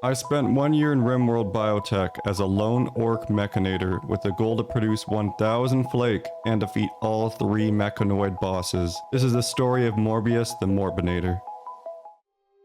I spent 1 year in Rimworld BioTech as a lone Ork Mechanitor with the goal to produce 1000 Flake and defeat all 3 Mechanoid bosses. This is the story of Morbius the Morbinator.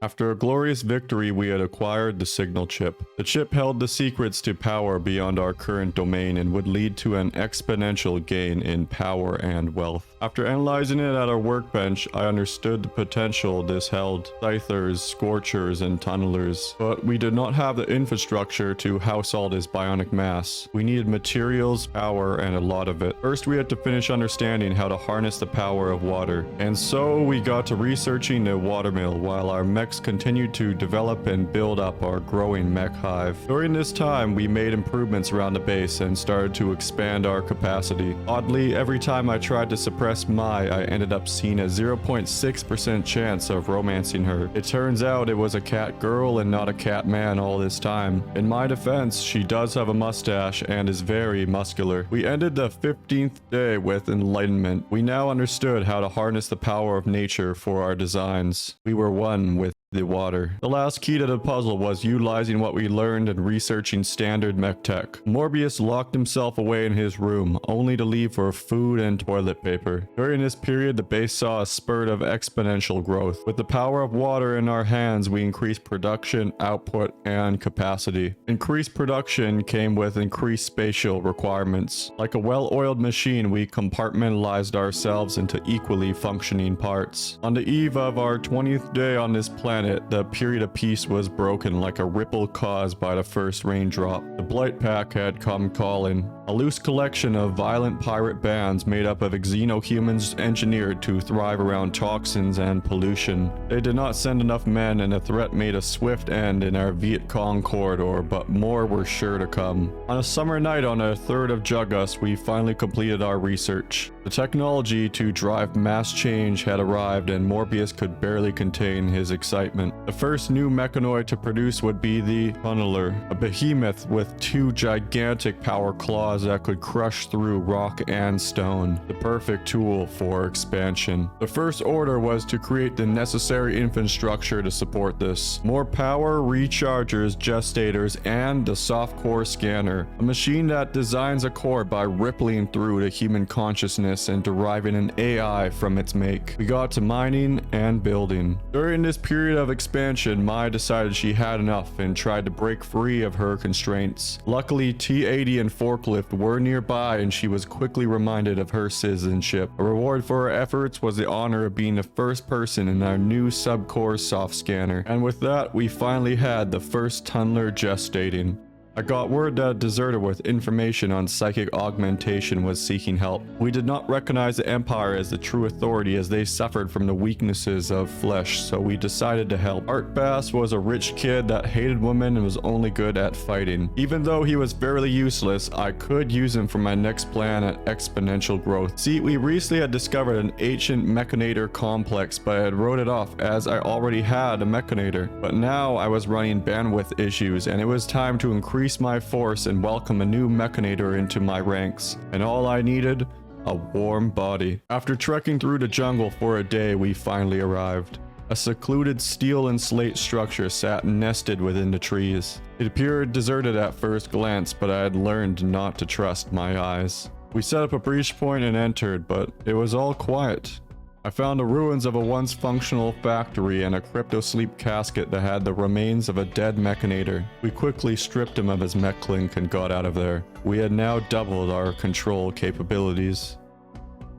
After a glorious victory, we had acquired the signal chip. The chip held the secrets to power beyond our current domain and would lead to an exponential gain in power and wealth. After analyzing it at our workbench, I understood the potential this held: scythers, scorchers, and tunnelers. But we did not have the infrastructure to house all this bionic mass. We needed materials, power, and a lot of it. First, we had to finish understanding how to harness the power of water. And so we got to researching the watermill while our mechs continued to develop and build up our growing mech hive. During this time, we made improvements around the base and started to expand our capacity. Oddly, every time I tried to suppress Mai, I ended up seeing a 0.6% chance of romancing her. It turns out it was a cat girl and not a cat man all this time. In my defense, she does have a mustache and is very muscular. We ended the 15th day with enlightenment. We now understood how to harness the power of nature for our designs. We were one with the water. The last key to the puzzle was utilizing what we learned and researching standard mech tech. Morbius locked himself away in his room, only to leave for food and toilet paper. During this period, the base saw a spurt of exponential growth. With the power of water in our hands, we increased production, output, and capacity. Increased production came with increased spatial requirements. Like a well-oiled machine, we compartmentalized ourselves into equally functioning parts. On the eve of our 20th day on this planet, the period of peace was broken like a ripple caused by the first raindrop. The Blight Pack had come calling. A loose collection of violent pirate bands made up of xenohumans engineered to thrive around toxins and pollution. They did not send enough men, and the threat made a swift end in our Viet Cong corridor, but more were sure to come. On a summer night on the 3rd of Jugus, we finally completed our research. The technology to drive mass change had arrived, and Morbius could barely contain his excitement. The first new mechanoid to produce would be the Tunneler, a behemoth with 2 gigantic power claws that could crush through rock and stone, the perfect tool for expansion. The first order was to create the necessary infrastructure to support this. More power, rechargers, gestators, and the soft core scanner, a machine that designs a core by rippling through the human consciousness and deriving an AI from its make. We got to mining and building. During this period of expansion, Mai decided she had enough and tried to break free of her constraints. Luckily, T-80 and Forklift were nearby, and she was quickly reminded of her citizenship. A reward for her efforts was the honor of being the first person in our new subcore soft scanner. And with that, we finally had the first tunneler gestating. I got word that a deserter with information on psychic augmentation was seeking help. We did not recognize the Empire as the true authority, as they suffered from the weaknesses of flesh, so we decided to help. Art Bass was a rich kid that hated women and was only good at fighting. Even though he was fairly useless, I could use him for my next plan at exponential growth. See, we recently had discovered an ancient Mechanator complex, but I had wrote it off as I already had a Mechanator. But now I was running bandwidth issues, and it was time to increase my force and welcome a new Mechanator into my ranks. And all I needed? A warm body. After trekking through the jungle for a day, we finally arrived. A secluded steel and slate structure sat nested within the trees. It appeared deserted at first glance, but I had learned not to trust my eyes. We set up a breach point and entered, but it was all quiet. I found the ruins of a once functional factory and a crypto-sleep casket that had the remains of a dead Mechanator. We quickly stripped him of his mech clink and got out of there. We had now doubled our control capabilities.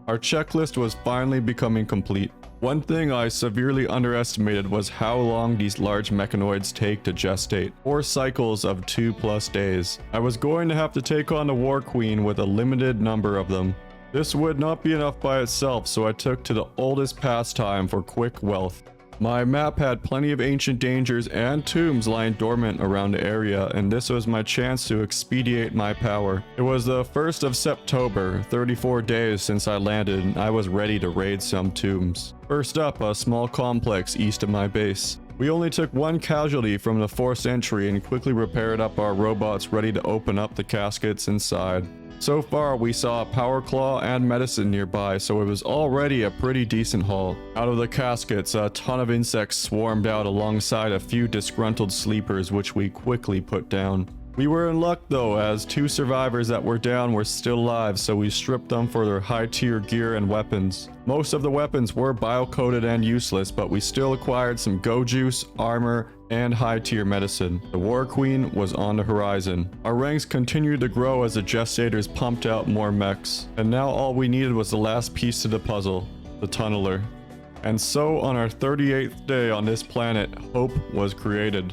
Our checklist was finally becoming complete. One thing I severely underestimated was how long these large mechanoids take to gestate. 4 cycles of 2+ days. I was going to have to take on the WarQueen with a limited number of them. This would not be enough by itself, so I took to the oldest pastime for quick wealth. My map had plenty of ancient dangers and tombs lying dormant around the area, and this was my chance to expedite my power. It was the 1st of September, 34 days since I landed, and I was ready to raid some tombs. First up, a small complex east of my base. We only took one casualty from the forced entry and quickly repaired up our robots ready to open up the caskets inside. So far, we saw a power claw and medicine nearby, so it was already a pretty decent haul. Out of the caskets, a ton of insects swarmed out alongside a few disgruntled sleepers, which we quickly put down. We were in luck though, as 2 survivors that were down were still alive, so we stripped them for their high tier gear and weapons. Most of the weapons were bio-coated and useless, but we still acquired some go juice, armor, and high tier medicine. The WarQueen was on the horizon. Our ranks continued to grow as the gestators pumped out more mechs. And now all we needed was the last piece to the puzzle, the tunneler. And so on our 38th day on this planet, Hope was created.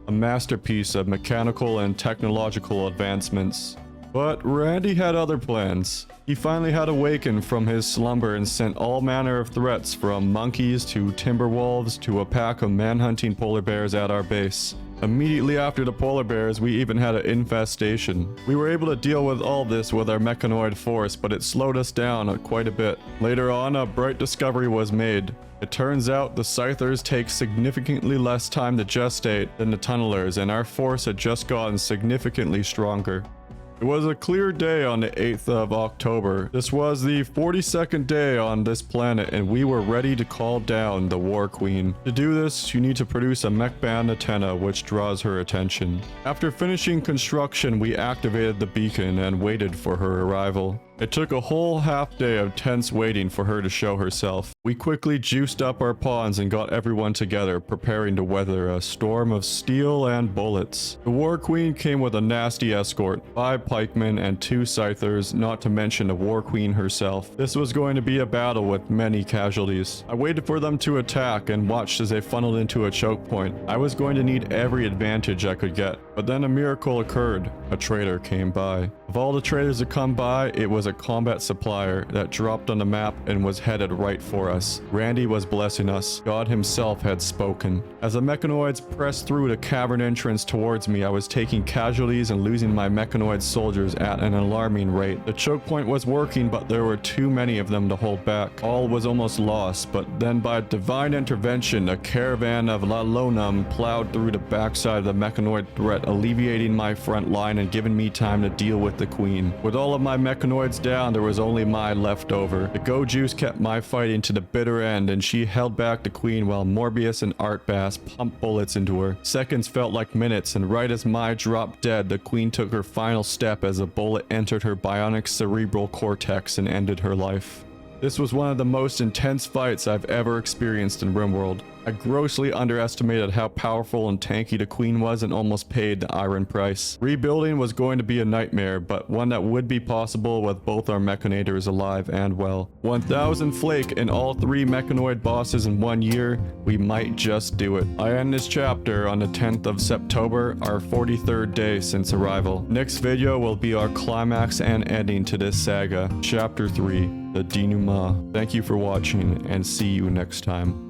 A masterpiece of mechanical and technological advancements. But Randy had other plans. He finally had awakened from his slumber and sent all manner of threats, from monkeys to timber wolves to a pack of manhunting polar bears at our base. Immediately after the polar bears, we even had an infestation. We were able to deal with all this with our mechanoid force, but it slowed us down quite a bit. Later on, a bright discovery was made. It turns out the Scythers take significantly less time to gestate than the tunnelers, and our force had just gotten significantly stronger. It was a clear day on the 8th of October. This was the 42nd day on this planet, and we were ready to call down the WarQueen. To do this, you need to produce a mech band antenna, which draws her attention. After finishing construction, we activated the beacon and waited for her arrival. It took a whole half day of tense waiting for her to show herself. We quickly juiced up our pawns and got everyone together, preparing to weather a storm of steel and bullets. The WarQueen came with a nasty escort, 5 pikemen and 2 scythers, not to mention the WarQueen herself. This was going to be a battle with many casualties. I waited for them to attack and watched as they funneled into a choke point. I was going to need every advantage I could get. But then a miracle occurred. A trader came by. Of all the traders that come by, it was a combat supplier that dropped on the map and was headed right for us. Randy was blessing us. God himself had spoken. As the mechanoids pressed through the cavern entrance towards me, I was taking casualties and losing my mechanoid soldiers at an alarming rate. The choke point was working, but there were too many of them to hold back. All was almost lost, but then by divine intervention, a caravan of Ø.H.M plowed through the backside of the mechanoid threat, alleviating my front line and giving me time to deal with the queen. With all of my mechanoids down, there was only my left over. The go juice kept my fighting to the bitter end, and she held back the queen while Morbius and Artbass pumped bullets into her. Seconds felt like minutes, and right as my dropped dead, the queen took her final step as a bullet entered her bionic cerebral cortex and ended her life. This was one of the most intense fights I've ever experienced in Rimworld. I grossly underestimated how powerful and tanky the queen was and almost paid the iron price. Rebuilding was going to be a nightmare, but one that would be possible with both our Mechanators alive and well. 1000 Flake and all 3 Mechanoid bosses in 1 year, we might just do it. I end this chapter on the 10th of September, our 43rd day since arrival. Next video will be our climax and ending to this saga, Chapter 3, the denouement. Thank you for watching, and see you next time.